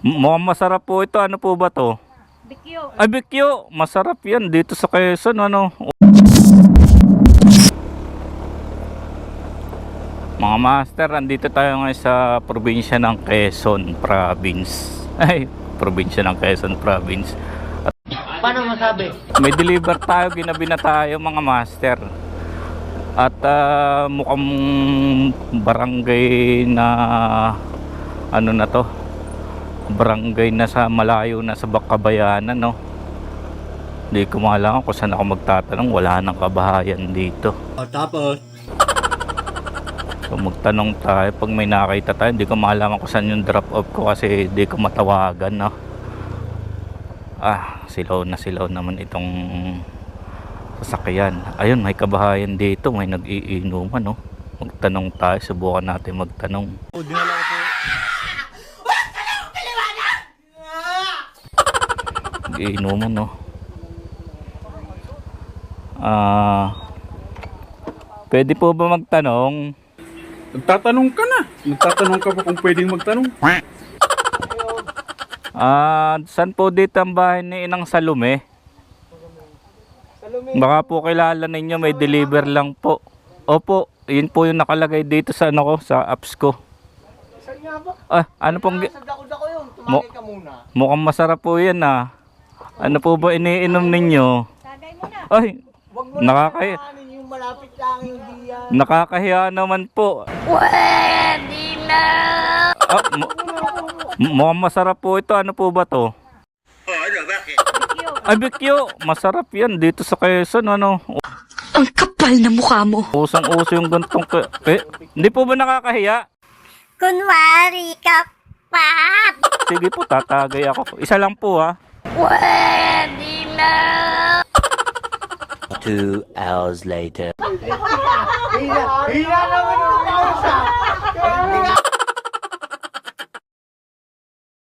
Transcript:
Mukhang masarap po ito. Ano po ba to? Bikyo. Ay, bikyo. Masarap yan dito sa Quezon. Ano? Mga master, andito tayo ngayon sa probinsya ng Quezon Province. Ay, probinsya ng Quezon Province. Paano masabi? May deliver tayo, ginabi na tayo mga master. At mukhang barangay na ano na to, barangay na sa malayo na sa Bakabayanan, no. Hindi ko maalam kung saan ako magtatanong, wala nang kabahayan dito. Tapos So magtanong tayo pag may nakita tayo. Hindi ko malaman kung saan yung drop off ko kasi hindi ko matawagan, no. Silaw naman itong sasakyan. Ayun, may kabahayan dito, may nag-iinuman, no. Magtanong tayo, subukan natin magtanong. Nag-iinuman, no. Pwede po ba magtanong? Nagtatanong ka na. Nagtatanong ka pa kung pwedeng magtanong. Saan po dito ang bahay ni Inang Salome? Baka po kilala ninyo, may deliver lang po. Opo, yun po yung nakalagay dito sa ano ko, sa apps ko. saan nga ba? Ano pong Sa dako-dako yun. Tumagay ka muna. mukhang masarap po yan, ah. Ano po ba iniinom ninyo? Tagay mo na. Ay, Wag mo Nakakahiya. na kanin yung malapit lang, hindi yan. nakakahiya naman po. Pwede na. Mukhang masarap po ito. Ano po ba to? Bikyo. Ay, bikyo. Masarap yan dito sa Quezon, ano. Ang kapal na mukha mo. Usang-uso yung gantong hindi po ba nakakahiya? Kunwari ka pa. Sige po, tatagay ako. Isa lang po, ha. Pwede na. 2 hours later. Hila naman yung kausa.